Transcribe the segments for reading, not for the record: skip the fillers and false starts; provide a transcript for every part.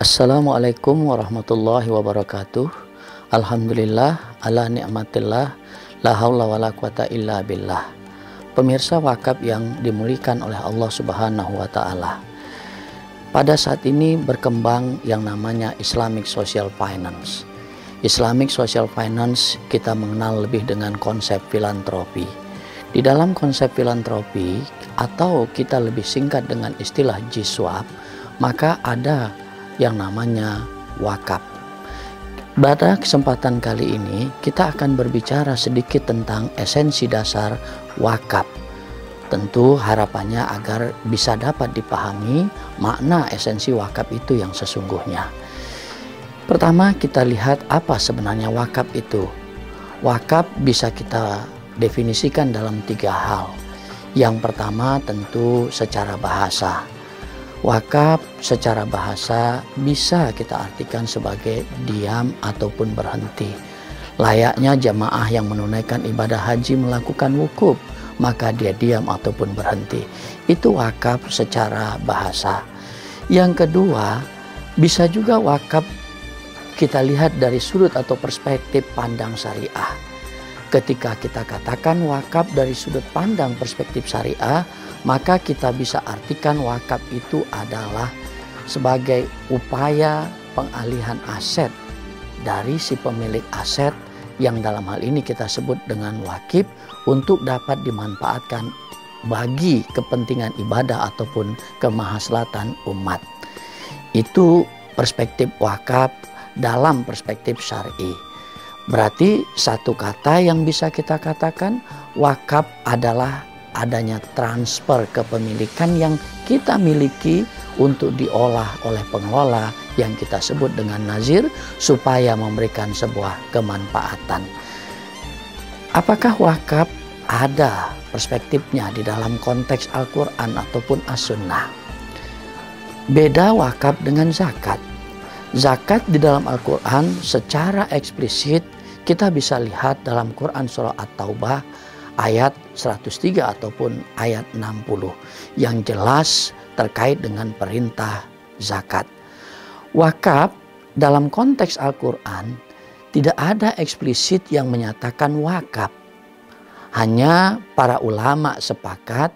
Assalamualaikum warahmatullahi wabarakatuh. Alhamdulillah ala ni'matillah, la haula wala quwata illa billah. Pemirsa wakaf yang dimuliakan oleh Allah Subhanahu wa taala. Pada saat ini berkembang yang namanya Islamic Social Finance. Islamic Social Finance kita mengenal lebih dengan konsep filantropi. Di dalam konsep filantropi atau kita lebih singkat dengan istilah jiswab, maka ada yang namanya wakaf. Pada kesempatan kali ini kita akan berbicara sedikit tentang esensi dasar wakaf. Tentu harapannya agar bisa dapat dipahami makna esensi wakaf itu yang sesungguhnya. Pertama kita lihat apa sebenarnya wakaf itu. Wakaf bisa kita definisikan dalam 3 hal. Yang pertama tentu secara bahasa. Wakaf secara bahasa bisa kita artikan sebagai diam ataupun berhenti. Layaknya jamaah yang menunaikan ibadah haji melakukan wukuf, maka dia diam ataupun berhenti. Itu wakaf secara bahasa. Yang kedua, bisa juga wakaf kita lihat dari sudut atau perspektif pandang syariah. Ketika kita katakan wakaf dari sudut pandang perspektif syariah, maka kita bisa artikan wakaf itu adalah sebagai upaya pengalihan aset dari si pemilik aset yang dalam hal ini kita sebut dengan wakif untuk dapat dimanfaatkan bagi kepentingan ibadah ataupun kemahaslahatan umat. Itu perspektif wakaf dalam perspektif syar'i. Berarti satu kata yang bisa kita katakan wakaf adalah adanya transfer kepemilikan yang kita miliki untuk diolah oleh pengelola yang kita sebut dengan nazir supaya memberikan sebuah kemanfaatan. Apakah wakaf ada perspektifnya di dalam konteks Al-Quran ataupun As-Sunnah? Beda wakaf dengan zakat. Zakat di dalam Al-Quran secara eksplisit kita bisa lihat dalam Quran surah At-Taubah ayat 103 ataupun ayat 60 yang jelas terkait dengan perintah zakat. Wakaf dalam konteks Al-Quran tidak ada eksplisit yang menyatakan wakaf. Hanya para ulama sepakat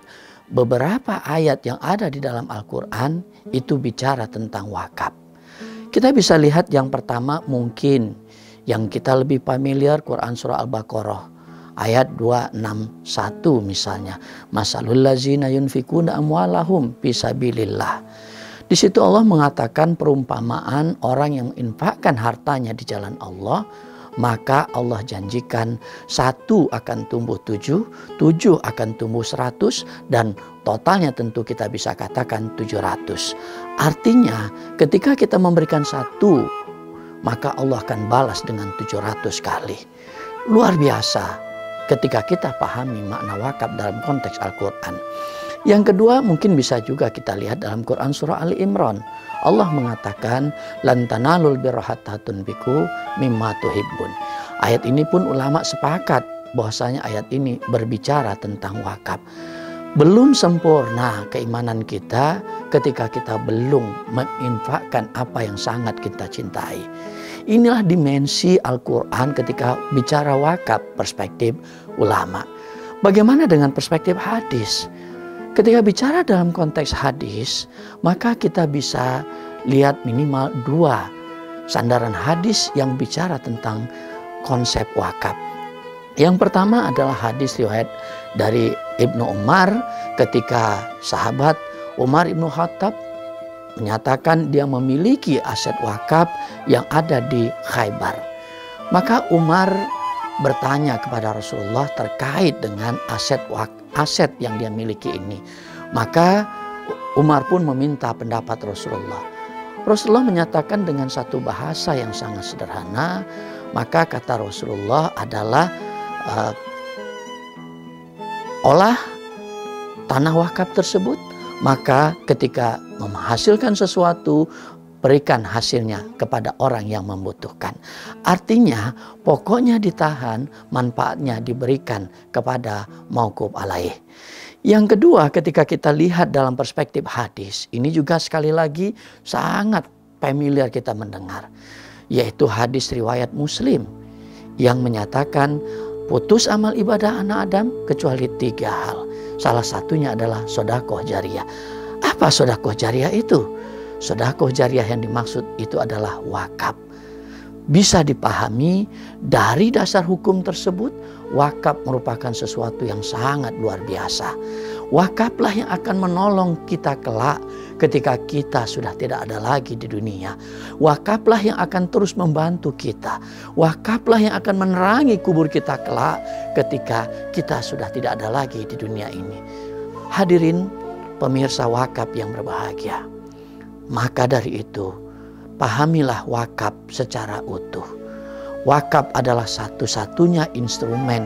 beberapa ayat yang ada di dalam Al-Quran itu bicara tentang wakaf. Kita bisa lihat yang pertama mungkin yang kita lebih familiar Quran surah Al-Baqarah ayat 261 misalnya. Masalul ladzina yunfikuna amwalahum fisabilillah. Di situ Allah mengatakan perumpamaan orang yang menginfakkan hartanya di jalan Allah, maka Allah janjikan 1 akan tumbuh 7, 7 akan tumbuh 100 dan totalnya tentu kita bisa katakan 700. Artinya ketika kita memberikan 1, maka Allah akan balas dengan 700 kali. Luar biasa ketika kita pahami makna wakaf dalam konteks Al-Quran. Yang kedua mungkin bisa juga kita lihat dalam Quran surah Ali Imran. Allah mengatakan lan tanalul birra hatta tunfiqu mimma tuhibbun. Ayat ini pun ulama sepakat bahwasanya ayat ini berbicara tentang wakaf. Belum sempurna keimanan kita ketika kita belum menginfakkan apa yang sangat kita cintai. Inilah dimensi Al-Quran ketika bicara wakaf perspektif ulama. Bagaimana dengan perspektif hadis? Ketika bicara dalam konteks hadis, maka kita bisa lihat minimal 2 sandaran hadis yang bicara tentang konsep wakaf. Yang pertama adalah hadis riwayat dari Ibnu Umar ketika sahabat Umar Ibnu Khattab menyatakan dia memiliki aset wakaf yang ada di Khaybar. Maka Umar bertanya kepada Rasulullah terkait dengan aset yang dia miliki ini. Maka Umar pun meminta pendapat Rasulullah. Rasulullah menyatakan dengan satu bahasa yang sangat sederhana. Maka kata Rasulullah adalah olah tanah wakaf tersebut. Maka ketika menghasilkan sesuatu, berikan hasilnya kepada orang yang membutuhkan. Artinya pokoknya ditahan, manfaatnya diberikan kepada mauquf alaih. Yang kedua ketika kita lihat dalam perspektif hadis, ini juga sekali lagi sangat familiar kita mendengar, yaitu hadis riwayat Muslim yang menyatakan putus amal ibadah anak Adam kecuali 3 hal. Salah satunya adalah sedekah jariyah. Apa sedekah jariyah itu? Sedekah jariyah yang dimaksud itu adalah wakaf. Bisa dipahami dari dasar hukum tersebut, wakaf merupakan sesuatu yang sangat luar biasa. Wakaflah yang akan menolong kita kelak ketika kita sudah tidak ada lagi di dunia. Wakaflah yang akan terus membantu kita. Wakaflah yang akan menerangi kubur kita kelak ketika kita sudah tidak ada lagi di dunia ini. Hadirin pemirsa wakaf yang berbahagia. Maka dari itu, pahamilah wakaf secara utuh. Wakaf adalah satu-satunya instrumen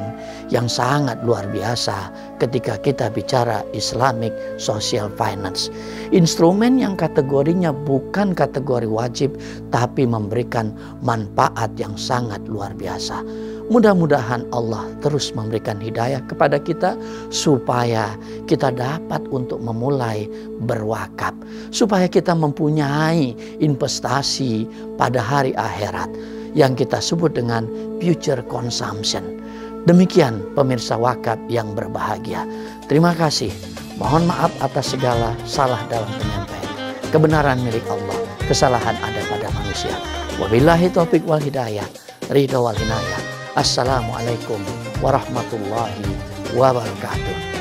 yang sangat luar biasa ketika kita bicara Islamic Social Finance. Instrumen yang kategorinya bukan kategori wajib, tapi memberikan manfaat yang sangat luar biasa. Mudah-mudahan Allah terus memberikan hidayah kepada kita supaya kita dapat untuk memulai berwakaf, supaya kita mempunyai investasi pada hari akhirat yang kita sebut dengan future consumption. Demikian pemirsa wakaf yang berbahagia. Terima kasih. Mohon maaf atas segala salah dalam penyampaian. Kebenaran milik Allah, kesalahan ada pada manusia. Wabillahi taufiq wal hidayah, ridho wal hinayah. Assalamualaikum warahmatullahi wabarakatuh.